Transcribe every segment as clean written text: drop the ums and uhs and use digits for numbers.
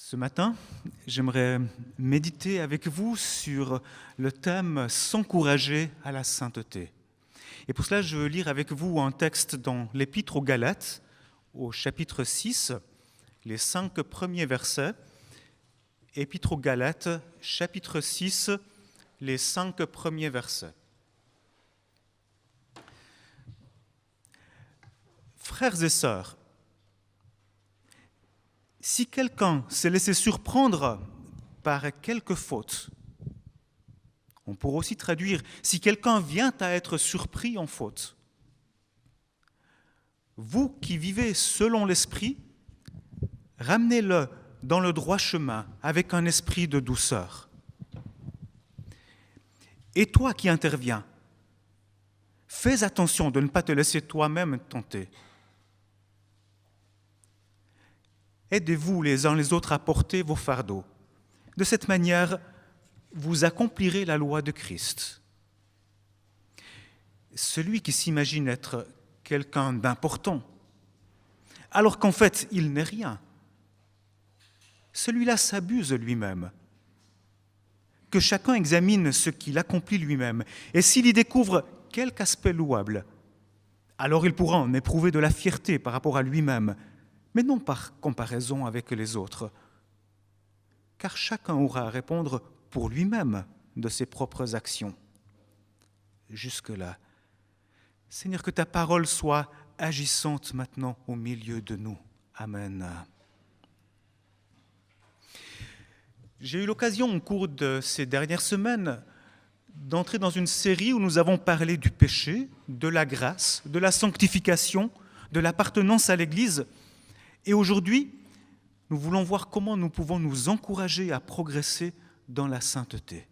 Ce matin, j'aimerais méditer avec vous sur le thème « S'encourager à la sainteté ». Et pour cela, je veux lire avec vous un texte dans l'Épître aux Galates, au chapitre 6, les 5 premiers versets. Épître aux Galates, chapitre 6, les 5 premiers versets. Frères et sœurs, si quelqu'un s'est laissé surprendre par quelque faute, on pourrait aussi traduire « si quelqu'un vient à être surpris en faute », vous qui vivez selon l'esprit, ramenez-le dans le droit chemin avec un esprit de douceur. Et toi qui interviens, fais attention de ne pas te laisser toi-même tenter. Aidez-vous les uns les autres à porter vos fardeaux. De cette manière, vous accomplirez la loi de Christ. Celui qui s'imagine être quelqu'un d'important, alors qu'en fait, il n'est rien, celui-là s'abuse lui-même. Que chacun examine ce qu'il accomplit lui-même, et s'il y découvre quelque aspect louable, alors il pourra en éprouver de la fierté par rapport à lui-même, mais non par comparaison avec les autres, car chacun aura à répondre pour lui-même de ses propres actions. Jusque-là, Seigneur, que ta parole soit agissante maintenant au milieu de nous. Amen. J'ai eu l'occasion au cours de ces dernières semaines d'entrer dans une série où nous avons parlé du péché, de la grâce, de la sanctification, de l'appartenance à l'Église. Et aujourd'hui, nous voulons voir comment nous pouvons nous encourager à progresser dans la sainteté.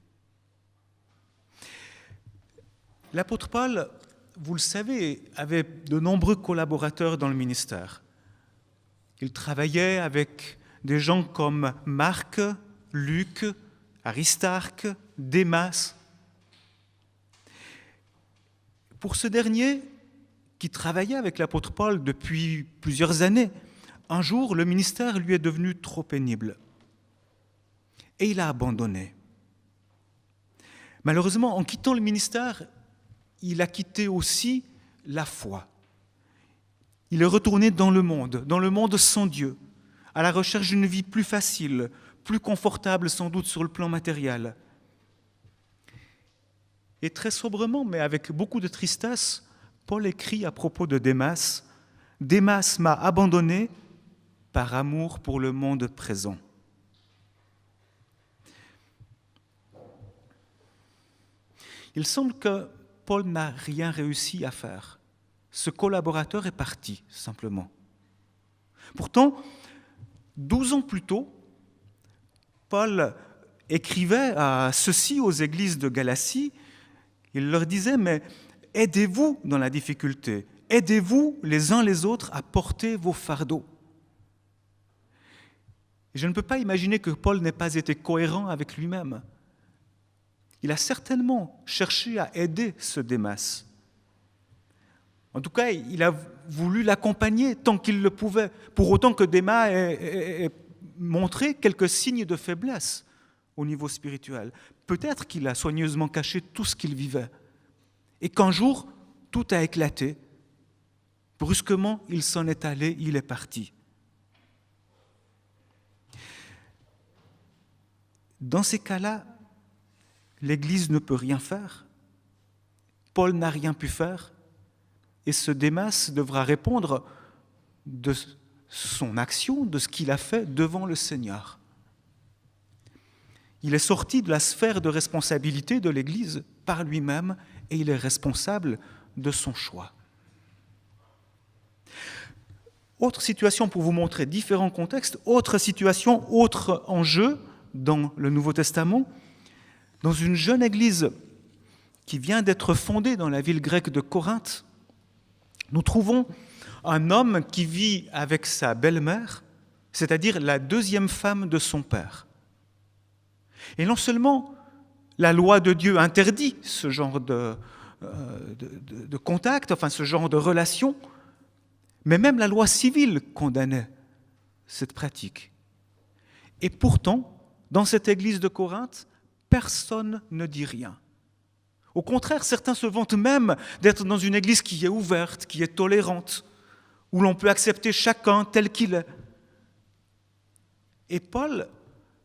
L'apôtre Paul, vous le savez, avait de nombreux collaborateurs dans le ministère. Il travaillait avec des gens comme Marc, Luc, Aristarque, Démas. Pour ce dernier, qui travaillait avec l'apôtre Paul depuis plusieurs années, un jour, le ministère lui est devenu trop pénible et il a abandonné. Malheureusement, en quittant le ministère, il a quitté aussi la foi. Il est retourné dans le monde sans Dieu, à la recherche d'une vie plus facile, plus confortable sans doute sur le plan matériel. Et très sobrement, mais avec beaucoup de tristesse, Paul écrit à propos de Démas « Démas m'a abandonné par amour pour le monde présent. » Il semble que Paul n'a rien réussi à faire. Ce collaborateur est parti, simplement. Pourtant, 12 ans plus tôt, Paul écrivait ceci aux églises de Galatie. Il leur disait « Mais aidez-vous dans la difficulté, aidez-vous les uns les autres à porter vos fardeaux. » Je ne peux pas imaginer que Paul n'ait pas été cohérent avec lui-même. Il a certainement cherché à aider ce Démas. En tout cas, il a voulu l'accompagner tant qu'il le pouvait, pour autant que Démas ait montré quelques signes de faiblesse au niveau spirituel. Peut-être qu'il a soigneusement caché tout ce qu'il vivait. Et qu'un jour, tout a éclaté. Brusquement, il s'en est allé, il est parti. Dans ces cas-là, l'Église ne peut rien faire. Paul n'a rien pu faire. Et ce Démas devra répondre de son action, de ce qu'il a fait devant le Seigneur. Il est sorti de la sphère de responsabilité de l'Église par lui-même et il est responsable de son choix. Autre situation pour vous montrer différents contextes, autre situation, autre enjeu dans le Nouveau Testament, dans une jeune église qui vient d'être fondée dans la ville grecque de Corinthe, nous trouvons un homme qui vit avec sa belle-mère, c'est-à-dire la deuxième femme de son père. Et non seulement la loi de Dieu interdit ce genre de contact, enfin ce genre de relation, mais même la loi civile condamnait cette pratique. Et pourtant, dans cette église de Corinthe, personne ne dit rien. Au contraire, certains se vantent même d'être dans une église qui est ouverte, qui est tolérante, où l'on peut accepter chacun tel qu'il est. Et Paul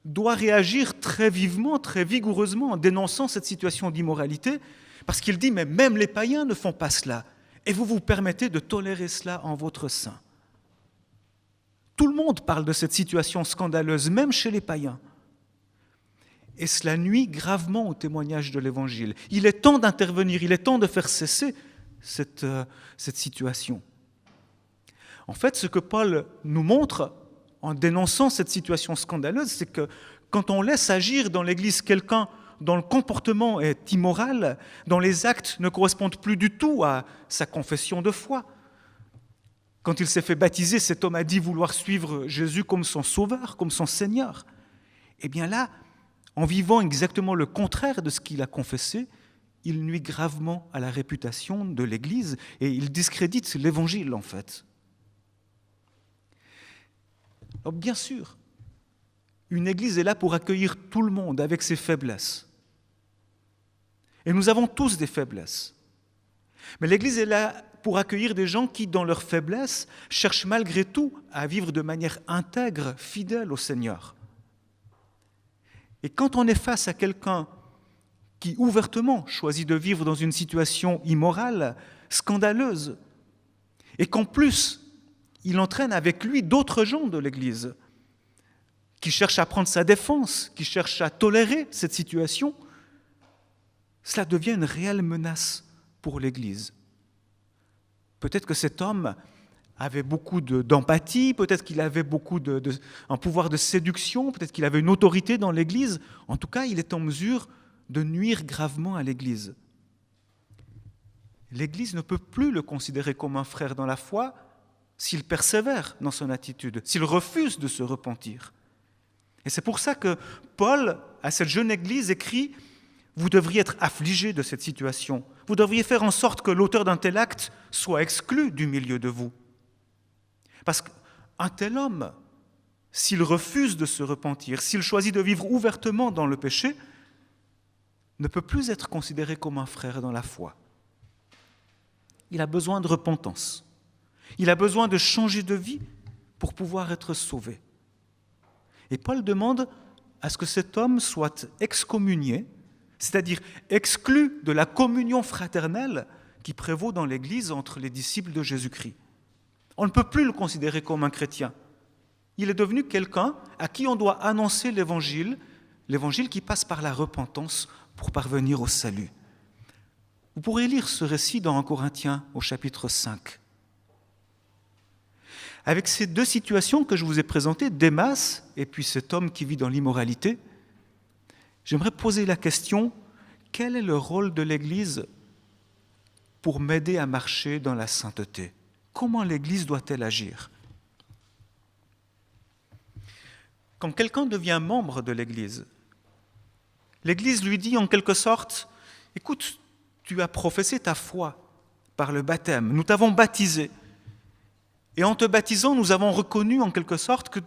doit réagir très vivement, très vigoureusement en dénonçant cette situation d'immoralité, parce qu'il dit, mais même les païens ne font pas cela, et vous vous permettez de tolérer cela en votre sein. Tout le monde parle de cette situation scandaleuse, même chez les païens. Et cela nuit gravement au témoignage de l'Évangile. Il est temps d'intervenir, il est temps de faire cesser cette situation. En fait, ce que Paul nous montre en dénonçant cette situation scandaleuse, c'est que quand on laisse agir dans l'Église quelqu'un dont le comportement est immoral, dont les actes ne correspondent plus du tout à sa confession de foi, quand il s'est fait baptiser, cet homme a dit vouloir suivre Jésus comme son sauveur, comme son Seigneur. Eh bien là, en vivant exactement le contraire de ce qu'il a confessé, il nuit gravement à la réputation de l'Église et il discrédite l'Évangile en fait. Alors, bien sûr, une Église est là pour accueillir tout le monde avec ses faiblesses. Et nous avons tous des faiblesses. Mais l'Église est là pour accueillir des gens qui, dans leur faiblesse, cherchent malgré tout à vivre de manière intègre, fidèle au Seigneur. Et quand on est face à quelqu'un qui ouvertement choisit de vivre dans une situation immorale, scandaleuse, et qu'en plus, il entraîne avec lui d'autres gens de l'Église qui cherchent à prendre sa défense, qui cherchent à tolérer cette situation, cela devient une réelle menace pour l'Église. Peut-être que cet homme avait beaucoup d'empathie, peut-être qu'il avait un pouvoir de séduction, peut-être qu'il avait une autorité dans l'Église. En tout cas, il est en mesure de nuire gravement à l'Église. L'Église ne peut plus le considérer comme un frère dans la foi s'il persévère dans son attitude, s'il refuse de se repentir. Et c'est pour ça que Paul, à cette jeune Église, écrit « Vous devriez être affligés de cette situation. Vous devriez faire en sorte que l'auteur d'un tel acte soit exclu du milieu de vous. » Parce qu'un tel homme, s'il refuse de se repentir, s'il choisit de vivre ouvertement dans le péché, ne peut plus être considéré comme un frère dans la foi. Il a besoin de repentance. Il a besoin de changer de vie pour pouvoir être sauvé. Et Paul demande à ce que cet homme soit excommunié, c'est-à-dire exclu de la communion fraternelle qui prévaut dans l'Église entre les disciples de Jésus-Christ. On ne peut plus le considérer comme un chrétien. Il est devenu quelqu'un à qui on doit annoncer l'évangile qui passe par la repentance pour parvenir au salut. Vous pourrez lire ce récit dans 1 Corinthiens au chapitre 5. Avec ces deux situations que je vous ai présentées, Démas et puis cet homme qui vit dans l'immoralité, j'aimerais poser la question, quel est le rôle de l'Église pour m'aider à marcher dans la sainteté ? Comment l'Église doit-elle agir ? Quand quelqu'un devient membre de l'Église lui dit en quelque sorte, « Écoute, tu as professé ta foi par le baptême, nous t'avons baptisé. Et en te baptisant, nous avons reconnu en quelque sorte que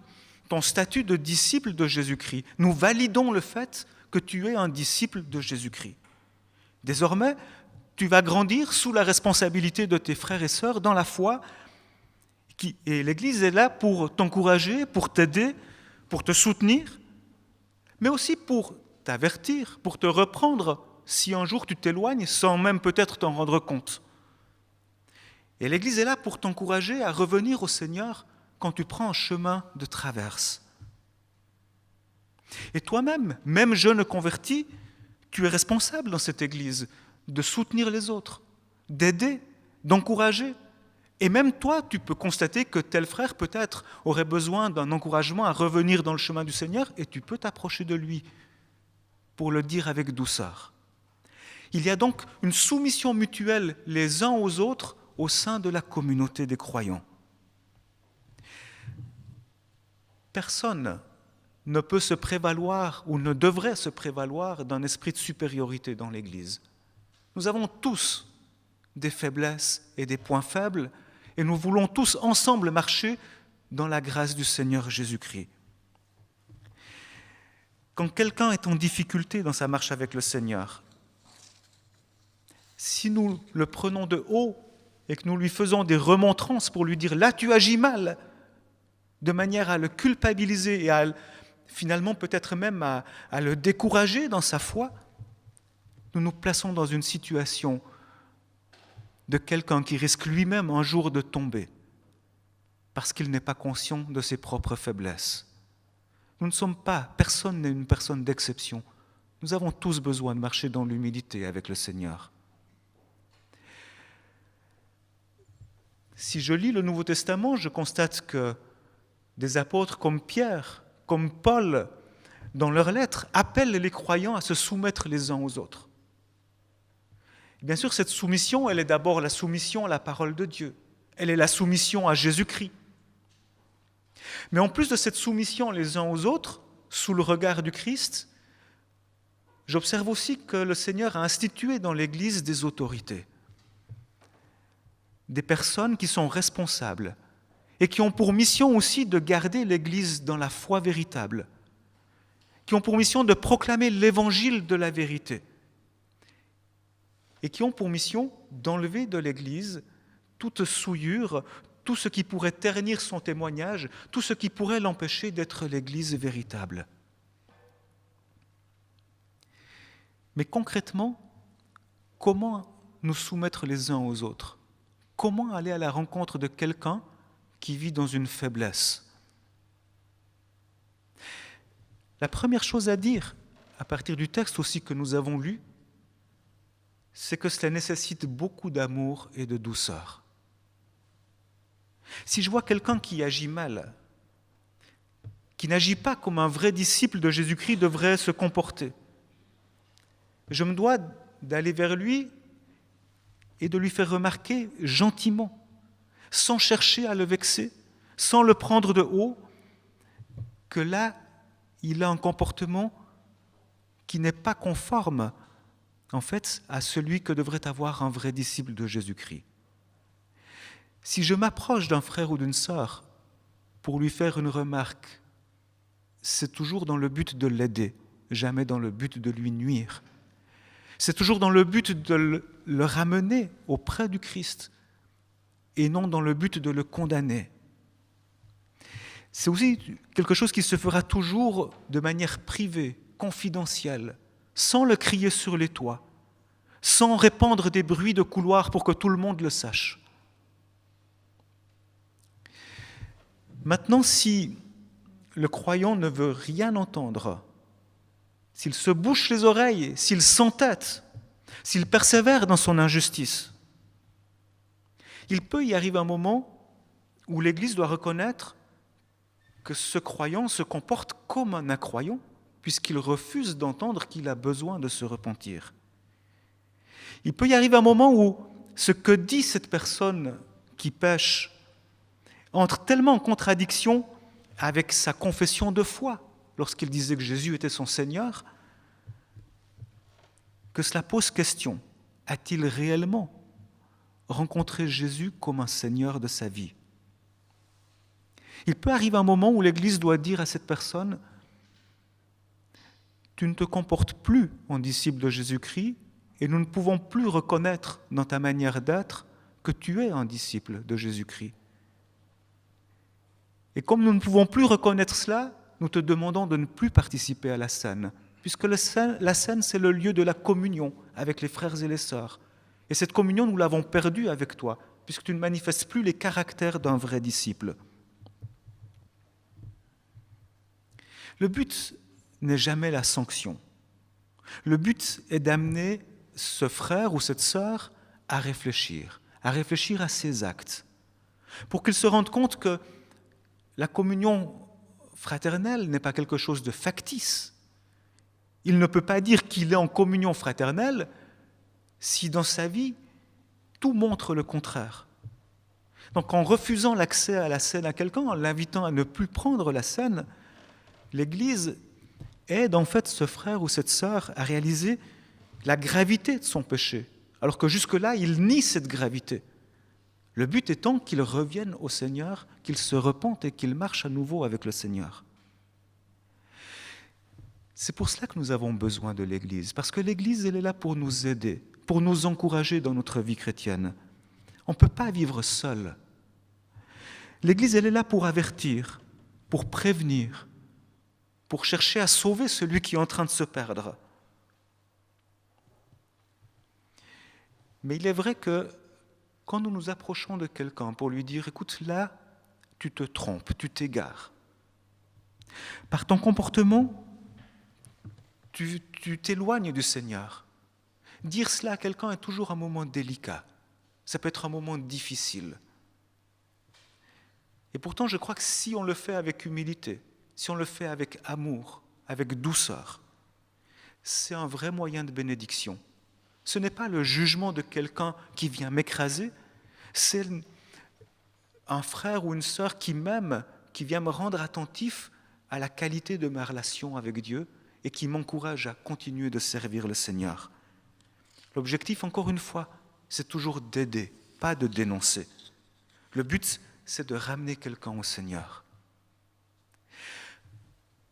ton statut de disciple de Jésus-Christ. Nous validons le fait que tu es un disciple de Jésus-Christ. Désormais, tu vas grandir sous la responsabilité de tes frères et sœurs dans la foi. Et l'Église est là pour t'encourager, pour t'aider, pour te soutenir, mais aussi pour t'avertir, pour te reprendre si un jour tu t'éloignes sans même peut-être t'en rendre compte. Et l'Église est là pour t'encourager à revenir au Seigneur quand tu prends un chemin de traverse. Et toi-même, même jeune converti, tu es responsable dans cette Église de soutenir les autres, d'aider, d'encourager. Et même toi, tu peux constater que tel frère peut-être aurait besoin d'un encouragement à revenir dans le chemin du Seigneur et tu peux t'approcher de lui pour le dire avec douceur. Il y a donc une soumission mutuelle les uns aux autres au sein de la communauté des croyants. Personne ne peut se prévaloir ou ne devrait se prévaloir d'un esprit de supériorité dans l'Église. Nous avons tous des faiblesses et des points faibles et nous voulons tous ensemble marcher dans la grâce du Seigneur Jésus-Christ. Quand quelqu'un est en difficulté dans sa marche avec le Seigneur, si nous le prenons de haut et que nous lui faisons des remontrances pour lui dire « là tu agis mal », de manière à le culpabiliser et finalement peut-être même à le décourager dans sa foi, nous nous plaçons dans une situation de quelqu'un qui risque lui-même un jour de tomber parce qu'il n'est pas conscient de ses propres faiblesses. Nous ne sommes pas, personne n'est une personne d'exception. Nous avons tous besoin de marcher dans l'humilité avec le Seigneur. Si je lis le Nouveau Testament, je constate que des apôtres comme Pierre, comme Paul, dans leurs lettres, appellent les croyants à se soumettre les uns aux autres. Bien sûr, cette soumission, elle est d'abord la soumission à la parole de Dieu. Elle est la soumission à Jésus-Christ. Mais en plus de cette soumission les uns aux autres, sous le regard du Christ, j'observe aussi que le Seigneur a institué dans l'Église des autorités, des personnes qui sont responsables et qui ont pour mission aussi de garder l'Église dans la foi véritable, qui ont pour mission de proclamer l'Évangile de la vérité et qui ont pour mission d'enlever de l'Église toute souillure, tout ce qui pourrait ternir son témoignage, tout ce qui pourrait l'empêcher d'être l'Église véritable. Mais concrètement, comment nous soumettre les uns aux autres ? Comment aller à la rencontre de quelqu'un qui vit dans une faiblesse ? La première chose à dire, à partir du texte aussi que nous avons lu, c'est que cela nécessite beaucoup d'amour et de douceur. Si je vois quelqu'un qui agit mal, qui n'agit pas comme un vrai disciple de Jésus-Christ devrait se comporter, je me dois d'aller vers lui et de lui faire remarquer gentiment, sans chercher à le vexer, sans le prendre de haut, que là, il a un comportement qui n'est pas conforme, en fait, à celui que devrait avoir un vrai disciple de Jésus-Christ. Si je m'approche d'un frère ou d'une sœur pour lui faire une remarque, c'est toujours dans le but de l'aider, jamais dans le but de lui nuire. C'est toujours dans le but de le ramener auprès du Christ et non dans le but de le condamner. C'est aussi quelque chose qui se fera toujours de manière privée, confidentielle, sans le crier sur les toits, sans répandre des bruits de couloir pour que tout le monde le sache. Maintenant, si le croyant ne veut rien entendre, s'il se bouche les oreilles, s'il s'entête, s'il persévère dans son injustice, il peut y arriver un moment où l'Église doit reconnaître que ce croyant se comporte comme un incroyant, puisqu'il refuse d'entendre qu'il a besoin de se repentir. Il peut y arriver un moment où ce que dit cette personne qui pêche entre tellement en contradiction avec sa confession de foi, lorsqu'il disait que Jésus était son Seigneur, que cela pose question. A-t-il réellement rencontré Jésus comme un Seigneur de sa vie ? Il peut arriver un moment où l'Église doit dire à cette personne « Tu ne te comportes plus en disciple de Jésus-Christ et nous ne pouvons plus reconnaître dans ta manière d'être que tu es un disciple de Jésus-Christ. Et comme nous ne pouvons plus reconnaître cela, nous te demandons de ne plus participer à la scène, puisque la scène, c'est le lieu de la communion avec les frères et les sœurs. Et cette communion, nous l'avons perdue avec toi, puisque tu ne manifestes plus les caractères d'un vrai disciple. Le but n'est jamais la sanction. Le but est d'amener ce frère ou cette sœur à réfléchir à ses actes, pour qu'il se rende compte que la communion fraternelle n'est pas quelque chose de factice. Il ne peut pas dire qu'il est en communion fraternelle si dans sa vie, tout montre le contraire. Donc en refusant l'accès à la scène à quelqu'un, en l'invitant à ne plus prendre la scène, l'Église aide en fait ce frère ou cette sœur à réaliser la gravité de son péché, alors que jusque-là, il nie cette gravité. Le but étant qu'il revienne au Seigneur, qu'il se repente et qu'il marche à nouveau avec le Seigneur. C'est pour cela que nous avons besoin de l'Église, parce que l'Église, elle est là pour nous aider, pour nous encourager dans notre vie chrétienne. On ne peut pas vivre seul. L'Église, elle est là pour avertir, pour prévenir, pour chercher à sauver celui qui est en train de se perdre. Mais il est vrai que quand nous nous approchons de quelqu'un pour lui dire « Écoute, là, tu te trompes, tu t'égares. Par ton comportement, tu t'éloignes du Seigneur. » Dire cela à quelqu'un est toujours un moment délicat. Ça peut être un moment difficile. Et pourtant, je crois que si on le fait avec humilité, si on le fait avec amour, avec douceur, c'est un vrai moyen de bénédiction. Ce n'est pas le jugement de quelqu'un qui vient m'écraser, c'est un frère ou une sœur qui m'aime, qui vient me rendre attentif à la qualité de ma relation avec Dieu et qui m'encourage à continuer de servir le Seigneur. L'objectif, encore une fois, c'est toujours d'aider, pas de dénoncer. Le but, c'est de ramener quelqu'un au Seigneur.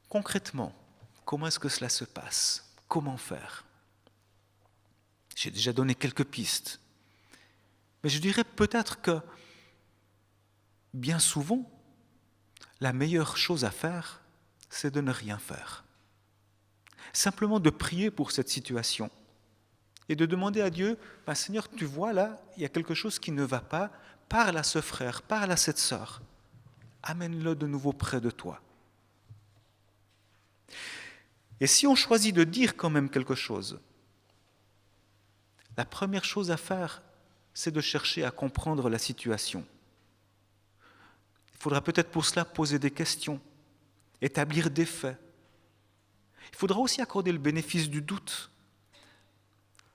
Concrètement, comment est-ce que cela se passe? Comment faire? J'ai déjà donné quelques pistes. Mais je dirais peut-être que, bien souvent, la meilleure chose à faire, c'est de ne rien faire. Simplement de prier pour cette situation et de demander à Dieu, « Seigneur, tu vois là, il y a quelque chose qui ne va pas, parle à ce frère, parle à cette sœur, amène-le de nouveau près de toi. » Et si on choisit de dire quand même quelque chose, la première chose à faire, c'est de chercher à comprendre la situation. Il faudra peut-être pour cela poser des questions, établir des faits. Il faudra aussi accorder le bénéfice du doute,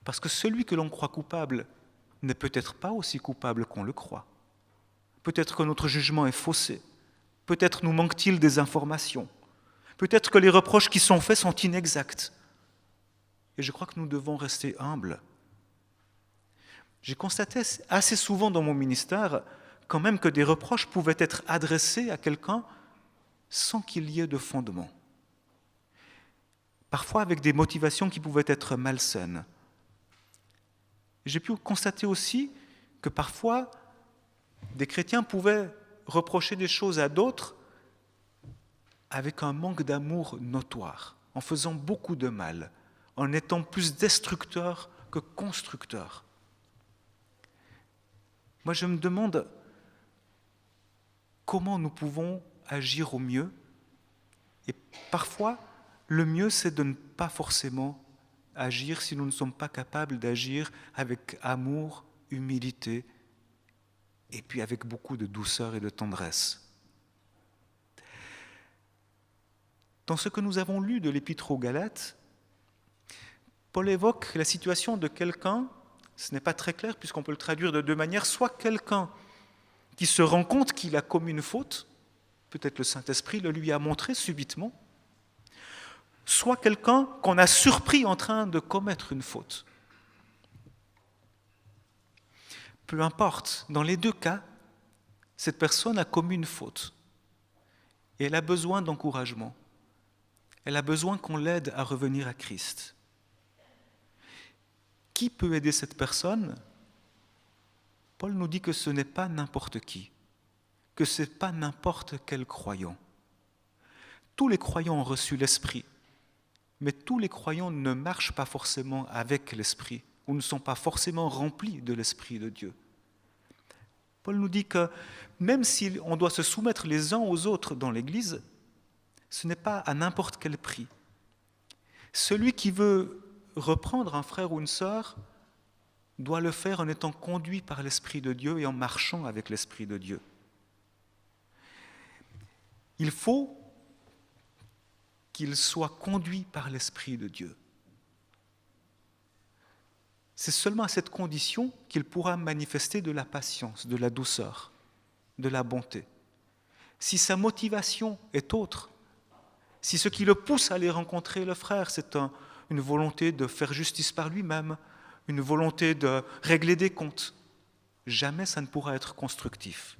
parce que celui que l'on croit coupable n'est peut-être pas aussi coupable qu'on le croit. Peut-être que notre jugement est faussé, peut-être nous manque-t-il des informations, peut-être que les reproches qui sont faits sont inexacts. Et je crois que nous devons rester humbles. J'ai constaté assez souvent dans mon ministère quand même que des reproches pouvaient être adressés à quelqu'un sans qu'il y ait de fondement. Parfois avec des motivations qui pouvaient être malsaines. J'ai pu constater aussi que parfois des chrétiens pouvaient reprocher des choses à d'autres avec un manque d'amour notoire, en faisant beaucoup de mal, en étant plus destructeurs que constructeurs. Moi, je me demande comment nous pouvons agir au mieux. Et parfois, le mieux, c'est de ne pas forcément agir si nous ne sommes pas capables d'agir avec amour, humilité, et puis avec beaucoup de douceur et de tendresse. Dans ce que nous avons lu de l'Épître aux Galates, Paul évoque la situation de quelqu'un, ce n'est pas très clair puisqu'on peut le traduire de deux manières, soit quelqu'un qui se rend compte qu'il a commis une faute, peut-être le Saint-Esprit le lui a montré subitement, soit quelqu'un qu'on a surpris en train de commettre une faute. Peu importe, dans les deux cas, cette personne a commis une faute et elle a besoin d'encouragement. Elle a besoin qu'on l'aide à revenir à Christ. Qui peut aider cette personne? Paul nous dit que ce n'est pas n'importe qui, que ce n'est pas n'importe quel croyant. Tous les croyants ont reçu l'Esprit, mais tous les croyants ne marchent pas forcément avec l'Esprit ou ne sont pas forcément remplis de l'Esprit de Dieu. Paul nous dit que même si on doit se soumettre les uns aux autres dans l'Église, ce n'est pas à n'importe quel prix. Celui qui veut reprendre un frère ou une sœur doit le faire en étant conduit par l'Esprit de Dieu et en marchant avec l'Esprit de Dieu. Il faut qu'il soit conduit par l'Esprit de Dieu. C'est seulement à cette condition qu'il pourra manifester de la patience, de la douceur, de la bonté. Si sa motivation est autre, si ce qui le pousse à aller rencontrer le frère, c'est une volonté de faire justice par lui-même, une volonté de régler des comptes, jamais ça ne pourra être constructif.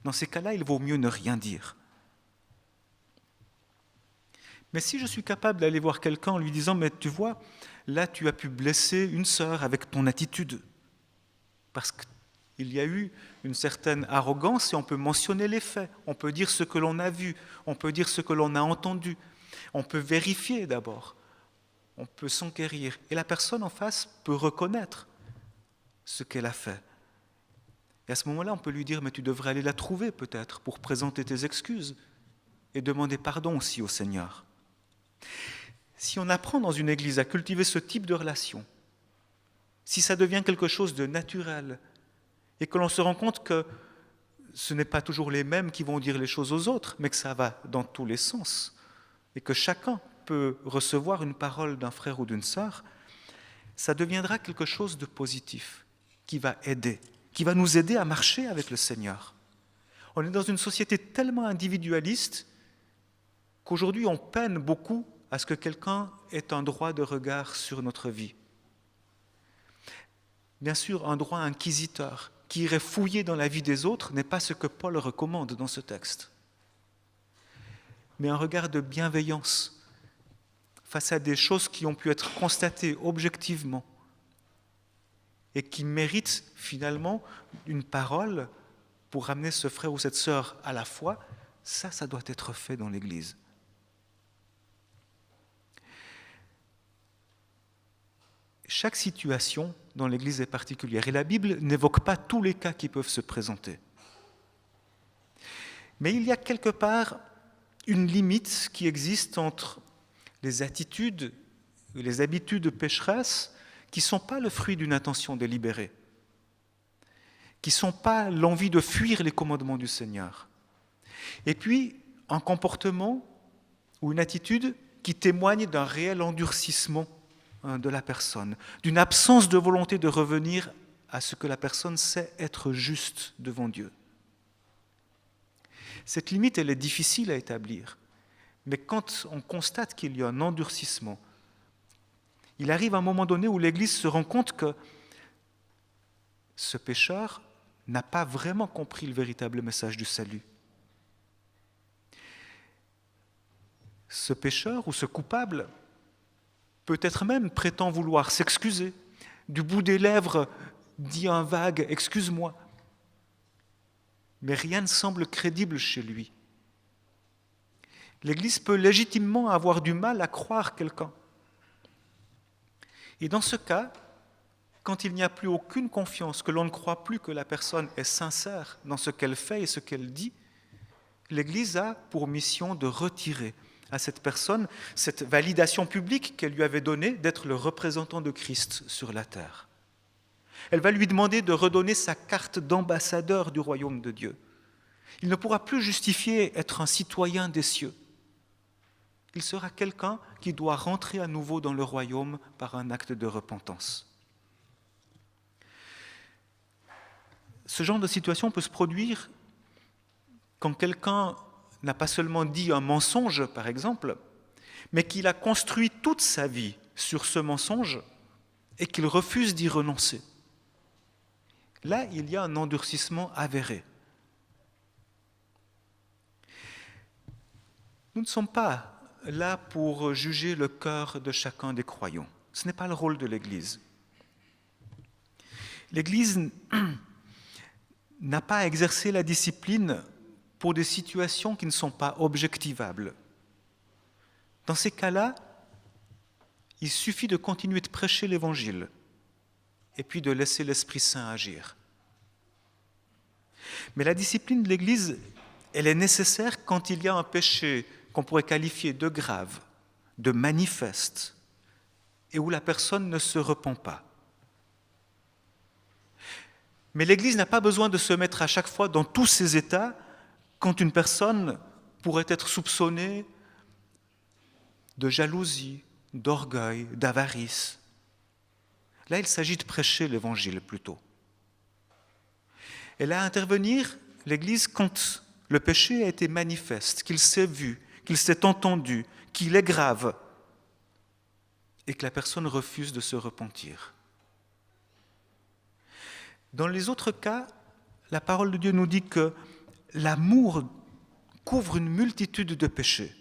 Dans ces cas-là, il vaut mieux ne rien dire. Mais si je suis capable d'aller voir quelqu'un en lui disant « Mais tu vois, là tu as pu blesser une sœur avec ton attitude, parce qu'il y a eu une certaine arrogance et on peut mentionner les faits, on peut dire ce que l'on a vu, on peut dire ce que l'on a entendu, on peut vérifier d'abord, on peut s'enquérir. Et la personne en face peut reconnaître ce qu'elle a fait. Et à ce moment-là, on peut lui dire « Mais tu devrais aller la trouver peut-être pour présenter tes excuses et demander pardon aussi au Seigneur. » Si on apprend dans une église à cultiver ce type de relation, si ça devient quelque chose de naturel et que l'on se rend compte que ce n'est pas toujours les mêmes qui vont dire les choses aux autres, mais que ça va dans tous les sens et que chacun peut recevoir une parole d'un frère ou d'une sœur, ça deviendra quelque chose de positif qui va aider, qui va nous aider à marcher avec le Seigneur. On est dans une société tellement individualiste qu'aujourd'hui on peine beaucoup à ce que quelqu'un ait un droit de regard sur notre vie. Bien sûr, un droit inquisiteur qui irait fouiller dans la vie des autres n'est pas ce que Paul recommande dans ce texte. Mais un regard de bienveillance face à des choses qui ont pu être constatées objectivement et qui méritent finalement une parole pour ramener ce frère ou cette sœur à la foi, ça doit être fait dans l'Église. Chaque situation dans l'Église est particulière et la Bible n'évoque pas tous les cas qui peuvent se présenter. Mais il y a quelque part une limite qui existe entre les attitudes et les habitudes pécheresses qui ne sont pas le fruit d'une intention délibérée, qui ne sont pas l'envie de fuir les commandements du Seigneur. Et puis, un comportement ou une attitude qui témoigne d'un réel endurcissement de la personne, d'une absence de volonté de revenir à ce que la personne sait être juste devant Dieu. Cette limite, elle est difficile à établir, mais quand on constate qu'il y a un endurcissement, il arrive un moment donné où l'Église se rend compte que ce pécheur n'a pas vraiment compris le véritable message du salut. Ce pécheur ou ce coupable peut-être même prétend vouloir s'excuser. Du bout des lèvres dit un vague « excuse-moi ». Mais rien ne semble crédible chez lui. L'Église peut légitimement avoir du mal à croire quelqu'un. Et dans ce cas, quand il n'y a plus aucune confiance, que l'on ne croit plus que la personne est sincère dans ce qu'elle fait et ce qu'elle dit, l'Église a pour mission de retirer à cette personne cette validation publique qu'elle lui avait donnée d'être le représentant de Christ sur la terre. Elle va lui demander de redonner sa carte d'ambassadeur du royaume de Dieu. Il ne pourra plus justifier être un citoyen des cieux. Il sera quelqu'un qui doit rentrer à nouveau dans le royaume par un acte de repentance. Ce genre de situation peut se produire quand quelqu'un n'a pas seulement dit un mensonge, par exemple, mais qu'il a construit toute sa vie sur ce mensonge et qu'il refuse d'y renoncer. Là, il y a un endurcissement avéré. Nous ne sommes pas là pour juger le cœur de chacun des croyants. Ce n'est pas le rôle de l'Église. L'Église n'a pas à exercer la discipline pour des situations qui ne sont pas objectivables. Dans ces cas-là, il suffit de continuer de prêcher l'Évangile et puis de laisser l'Esprit Saint agir. Mais la discipline de l'Église, elle est nécessaire quand il y a un péché qu'on pourrait qualifier de grave, de manifeste, et où la personne ne se repent pas. Mais l'Église n'a pas besoin de se mettre à chaque fois dans tous ces états quand une personne pourrait être soupçonnée de jalousie, d'orgueil, d'avarice. Là, il s'agit de prêcher l'Évangile plutôt. Elle a à intervenir, l'Église, quand le péché a été manifeste, qu'il s'est vu, qu'il s'est entendu, qu'il est grave, et que la personne refuse de se repentir. Dans les autres cas, la parole de Dieu nous dit que l'amour couvre une multitude de péchés.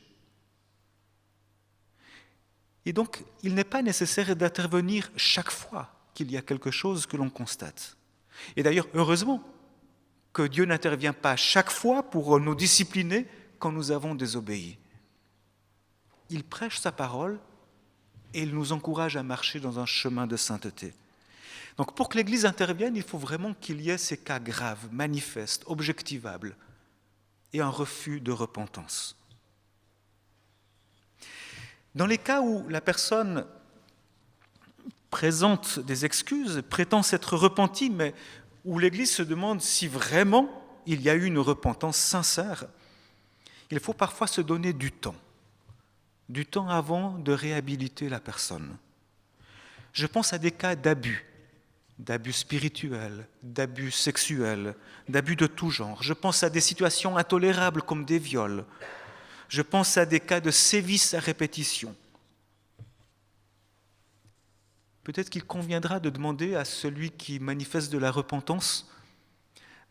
Et donc, il n'est pas nécessaire d'intervenir chaque fois qu'il y a quelque chose que l'on constate. Et d'ailleurs, heureusement que Dieu n'intervient pas chaque fois pour nous discipliner quand nous avons désobéi. Il prêche sa parole et il nous encourage à marcher dans un chemin de sainteté. Donc pour que l'Église intervienne, il faut vraiment qu'il y ait ces cas graves, manifestes, objectivables, et un refus de repentance. Dans les cas où la personne présente des excuses, prétend s'être repentie, mais où l'Église se demande si vraiment il y a eu une repentance sincère, il faut parfois se donner du temps avant de réhabiliter la personne. Je pense à des cas d'abus spirituels, d'abus sexuels, d'abus de tout genre. Je pense à des situations intolérables comme des viols. Je pense à des cas de sévices à répétition. Peut-être qu'il conviendra de demander à celui qui manifeste de la repentance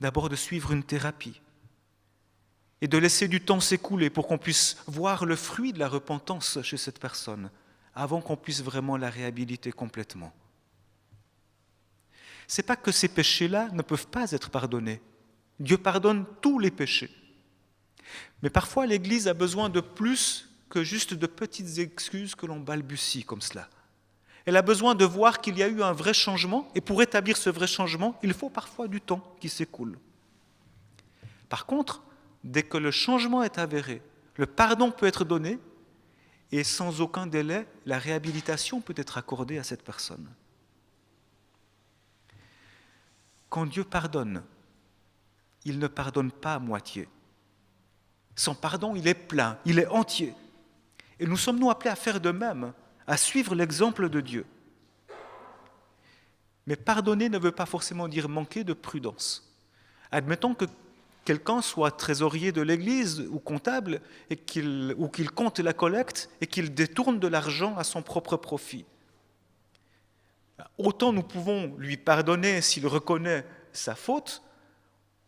d'abord de suivre une thérapie et de laisser du temps s'écouler pour qu'on puisse voir le fruit de la repentance chez cette personne avant qu'on puisse vraiment la réhabiliter complètement. Ce n'est pas que ces péchés-là ne peuvent pas être pardonnés. Dieu pardonne tous les péchés. Mais parfois, l'Église a besoin de plus que juste de petites excuses que l'on balbutie comme cela. Elle a besoin de voir qu'il y a eu un vrai changement, et pour établir ce vrai changement, il faut parfois du temps qui s'écoule. Par contre, dès que le changement est avéré, le pardon peut être donné, et sans aucun délai, la réhabilitation peut être accordée à cette personne. Quand Dieu pardonne, il ne pardonne pas à moitié. Son pardon, il est plein, il est entier. Et nous sommes appelés à faire de même, à suivre l'exemple de Dieu. Mais pardonner ne veut pas forcément dire manquer de prudence. Admettons que quelqu'un soit trésorier de l'Église ou comptable ou qu'il compte la collecte et qu'il détourne de l'argent à son propre profit. Autant nous pouvons lui pardonner s'il reconnaît sa faute,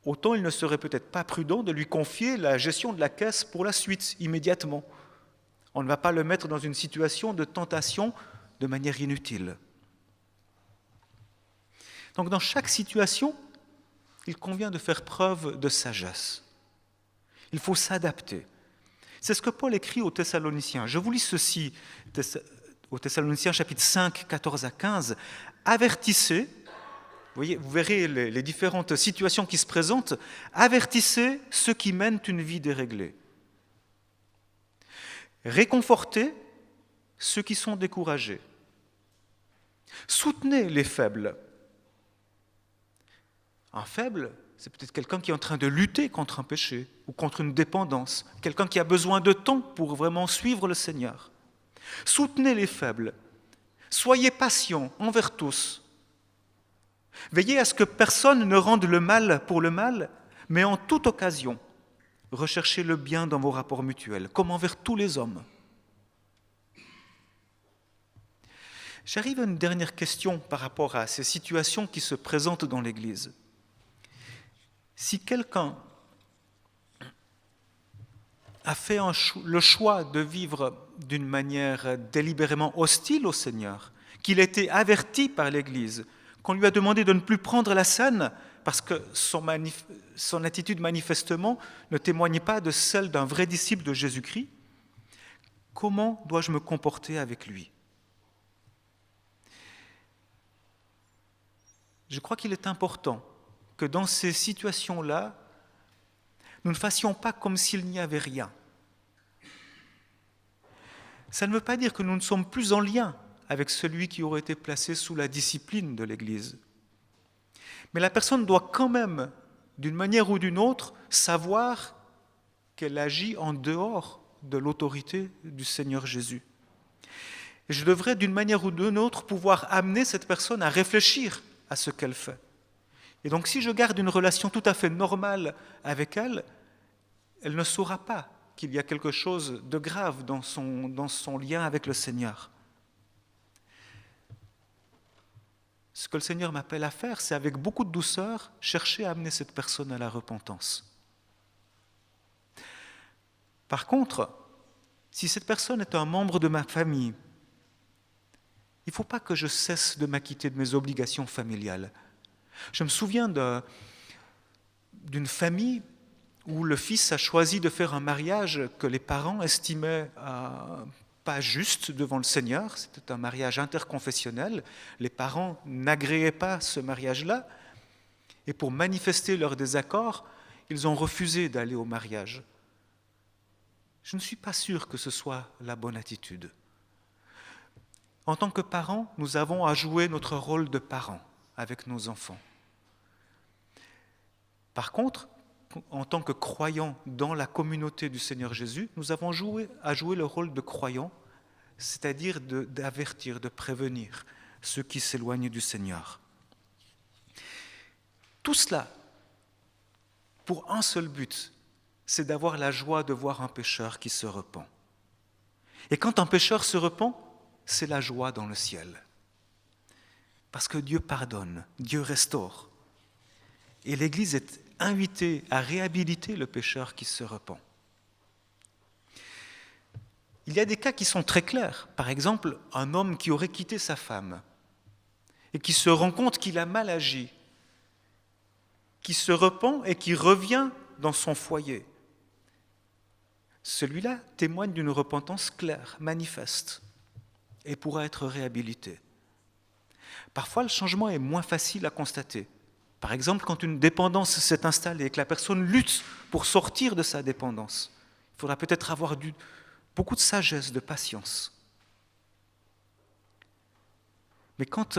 autant il ne serait peut-être pas prudent de lui confier la gestion de la caisse pour la suite, immédiatement. On ne va pas le mettre dans une situation de tentation de manière inutile. Donc dans chaque situation, il convient de faire preuve de sagesse. Il faut s'adapter. C'est ce que Paul écrit aux Thessaloniciens. Je vous lis ceci, aux Thessaloniciens chapitre 5, 14 à 15. Avertissez, vous verrez les différentes situations qui se présentent, avertissez ceux qui mènent une vie déréglée. Réconfortez ceux qui sont découragés. Soutenez les faibles. Un faible, c'est peut-être quelqu'un qui est en train de lutter contre un péché ou contre une dépendance, quelqu'un qui a besoin de temps pour vraiment suivre le Seigneur. Soutenez les faibles. Soyez patients envers tous. Veillez à ce que personne ne rende le mal pour le mal, mais en toute occasion, recherchez le bien dans vos rapports mutuels, comme envers tous les hommes. J'arrive à une dernière question par rapport à ces situations qui se présentent dans l'Église. Si quelqu'un a fait le choix de vivre d'une manière délibérément hostile au Seigneur, qu'il a été averti par l'Église, qu'on lui a demandé de ne plus prendre la scène parce que son attitude manifestement ne témoignait pas de celle d'un vrai disciple de Jésus-Christ, comment dois-je me comporter avec lui ? Je crois qu'il est important que dans ces situations-là, nous ne fassions pas comme s'il n'y avait rien. Ça ne veut pas dire que nous ne sommes plus en lien avec celui qui aurait été placé sous la discipline de l'Église. Mais la personne doit quand même, d'une manière ou d'une autre, savoir qu'elle agit en dehors de l'autorité du Seigneur Jésus. Et je devrais, d'une manière ou d'une autre, pouvoir amener cette personne à réfléchir à ce qu'elle fait. Et donc, si je garde une relation tout à fait normale avec elle, elle ne saura pas qu'il y a quelque chose de grave dans son lien avec le Seigneur. Ce que le Seigneur m'appelle à faire, c'est avec beaucoup de douceur chercher à amener cette personne à la repentance. Par contre, si cette personne est un membre de ma famille, Il ne faut pas que je cesse de m'acquitter de mes obligations familiales. Je me souviens d'une famille où le fils a choisi de faire un mariage que les parents estimaient pas juste devant le Seigneur. C'était un mariage interconfessionnel. Les parents n'agréaient pas ce mariage-là. Et pour manifester leur désaccord, ils ont refusé d'aller au mariage. Je ne suis pas sûr que ce soit la bonne attitude. En tant que parents, nous avons à jouer notre rôle de parents avec nos enfants. Par contre, en tant que croyants dans la communauté du Seigneur Jésus, nous avons à jouer le rôle de croyants, c'est-à-dire d'avertir, de prévenir ceux qui s'éloignent du Seigneur. Tout cela pour un seul but, c'est d'avoir la joie de voir un pécheur qui se repent. Et quand un pécheur se repent, c'est la joie dans le ciel. Parce que Dieu pardonne, Dieu restaure. Et l'Église est invitée à réhabiliter le pécheur qui se repent. Il y a des cas qui sont très clairs. Par exemple, un homme qui aurait quitté sa femme et qui se rend compte qu'il a mal agi, qui se repent et qui revient dans son foyer. Celui-là témoigne d'une repentance claire, manifeste, et pourra être réhabilité. Parfois, le changement est moins facile à constater. Par exemple, quand une dépendance s'est installée et que la personne lutte pour sortir de sa dépendance, il faudra peut-être avoir beaucoup de sagesse, de patience. Mais quand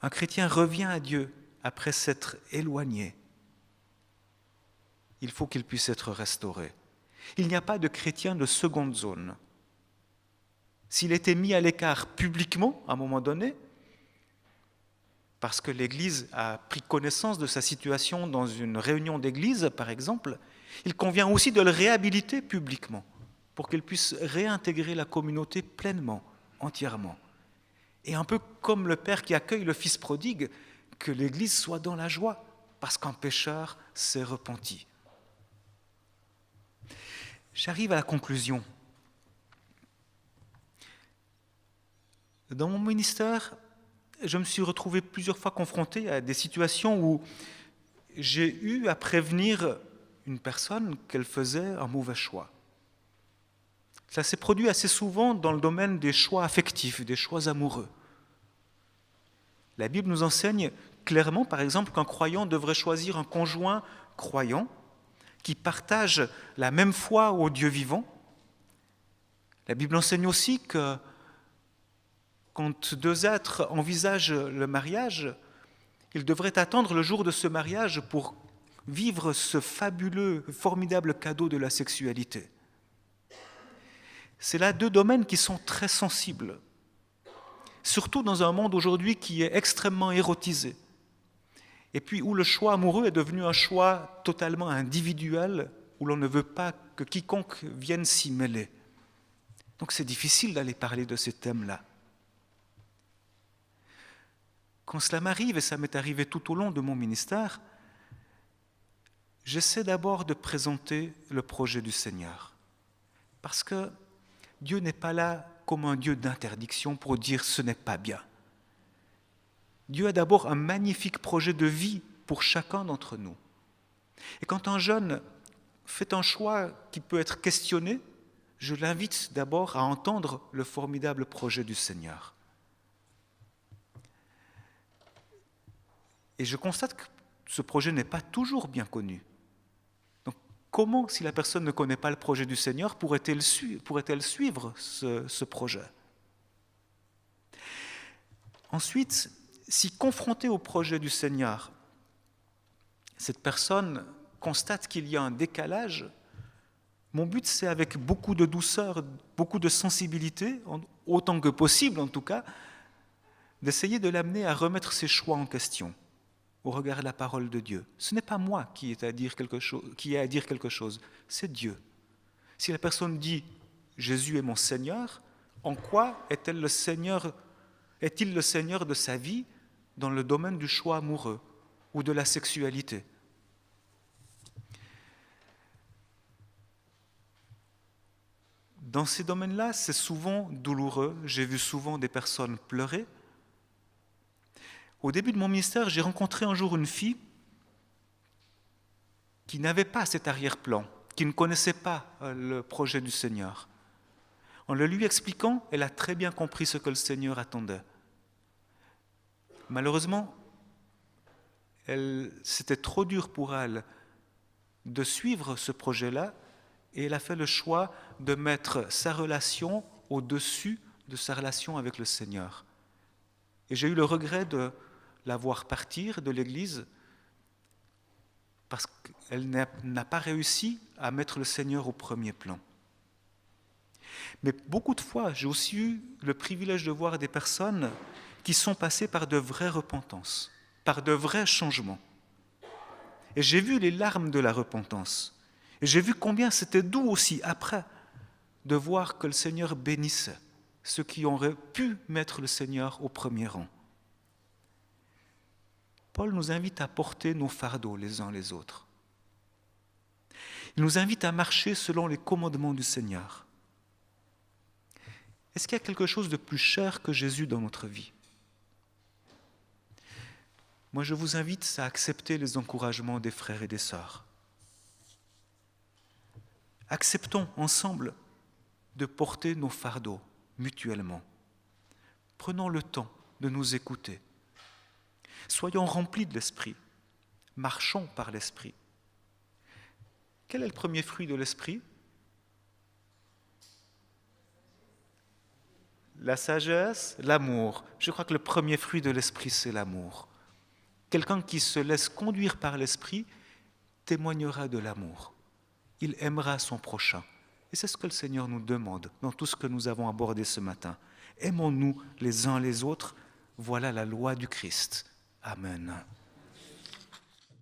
un chrétien revient à Dieu après s'être éloigné, il faut qu'il puisse être restauré. Il n'y a pas de chrétien de seconde zone. S'il était mis à l'écart publiquement, à un moment donné, parce que l'Église a pris connaissance de sa situation dans une réunion d'Église, par exemple, il convient aussi de le réhabiliter publiquement pour qu'il puisse réintégrer la communauté pleinement, entièrement. Et un peu comme le Père qui accueille le Fils prodigue, que l'Église soit dans la joie, parce qu'un pécheur s'est repenti. J'arrive à la conclusion. Dans mon ministère, je me suis retrouvé plusieurs fois confronté à des situations où j'ai eu à prévenir une personne qu'elle faisait un mauvais choix. Ça s'est produit assez souvent dans le domaine des choix affectifs, des choix amoureux. La Bible nous enseigne clairement, par exemple, qu'un croyant devrait choisir un conjoint croyant qui partage la même foi au Dieu vivant. La Bible enseigne aussi que quand deux êtres envisagent le mariage, ils devraient attendre le jour de ce mariage pour vivre ce fabuleux, formidable cadeau de la sexualité. C'est là deux domaines qui sont très sensibles, surtout dans un monde aujourd'hui qui est extrêmement érotisé, et puis où le choix amoureux est devenu un choix totalement individuel, où l'on ne veut pas que quiconque vienne s'y mêler. Donc c'est difficile d'aller parler de ces thèmes-là. Quand cela m'arrive, et ça m'est arrivé tout au long de mon ministère, j'essaie d'abord de présenter le projet du Seigneur. Parce que Dieu n'est pas là comme un Dieu d'interdiction pour dire ce n'est pas bien. Dieu a d'abord un magnifique projet de vie pour chacun d'entre nous. Et quand un jeune fait un choix qui peut être questionné, je l'invite d'abord à entendre le formidable projet du Seigneur. Et je constate que ce projet n'est pas toujours bien connu. Donc, comment, si la personne ne connaît pas le projet du Seigneur, pourrait-elle suivre ce projet ? Ensuite, si confrontée au projet du Seigneur, cette personne constate qu'il y a un décalage, mon but, c'est avec beaucoup de douceur, beaucoup de sensibilité, autant que possible en tout cas, d'essayer de l'amener à remettre ses choix en question au regard de la parole de Dieu. Ce n'est pas moi qui ai à dire quelque chose, c'est Dieu. Si la personne dit « Jésus est mon Seigneur », en quoi est-il le Seigneur de sa vie dans le domaine du choix amoureux ou de la sexualité ? Dans ces domaines-là, c'est souvent douloureux. J'ai vu souvent des personnes pleurer. Au début de mon ministère, j'ai rencontré un jour une fille qui n'avait pas cet arrière-plan, qui ne connaissait pas le projet du Seigneur. En le lui expliquant, elle a très bien compris ce que le Seigneur attendait. Malheureusement, c'était trop dur pour elle de suivre ce projet-là et elle a fait le choix de mettre sa relation au-dessus de sa relation avec le Seigneur. Et j'ai eu le regret de la voir partir de l'Église parce qu'elle n'a pas réussi à mettre le Seigneur au premier plan. Mais beaucoup de fois, j'ai aussi eu le privilège de voir des personnes qui sont passées par de vraies repentances, par de vrais changements. Et j'ai vu les larmes de la repentance. Et j'ai vu combien c'était doux aussi après de voir que le Seigneur bénissait ceux qui auraient pu mettre le Seigneur au premier rang. Paul nous invite à porter nos fardeaux les uns les autres. Il nous invite à marcher selon les commandements du Seigneur. Est-ce qu'il y a quelque chose de plus cher que Jésus dans notre vie ? Moi, je vous invite à accepter les encouragements des frères et des sœurs. Acceptons ensemble de porter nos fardeaux mutuellement. Prenons le temps de nous écouter. Soyons remplis de l'Esprit. Marchons par l'Esprit. Quel est le premier fruit de l'Esprit ? La sagesse, l'amour. Je crois que le premier fruit de l'Esprit, c'est l'amour. Quelqu'un qui se laisse conduire par l'Esprit témoignera de l'amour. Il aimera son prochain. Et c'est ce que le Seigneur nous demande dans tout ce que nous avons abordé ce matin. Aimons-nous les uns les autres. Voilà la loi du Christ. Amen.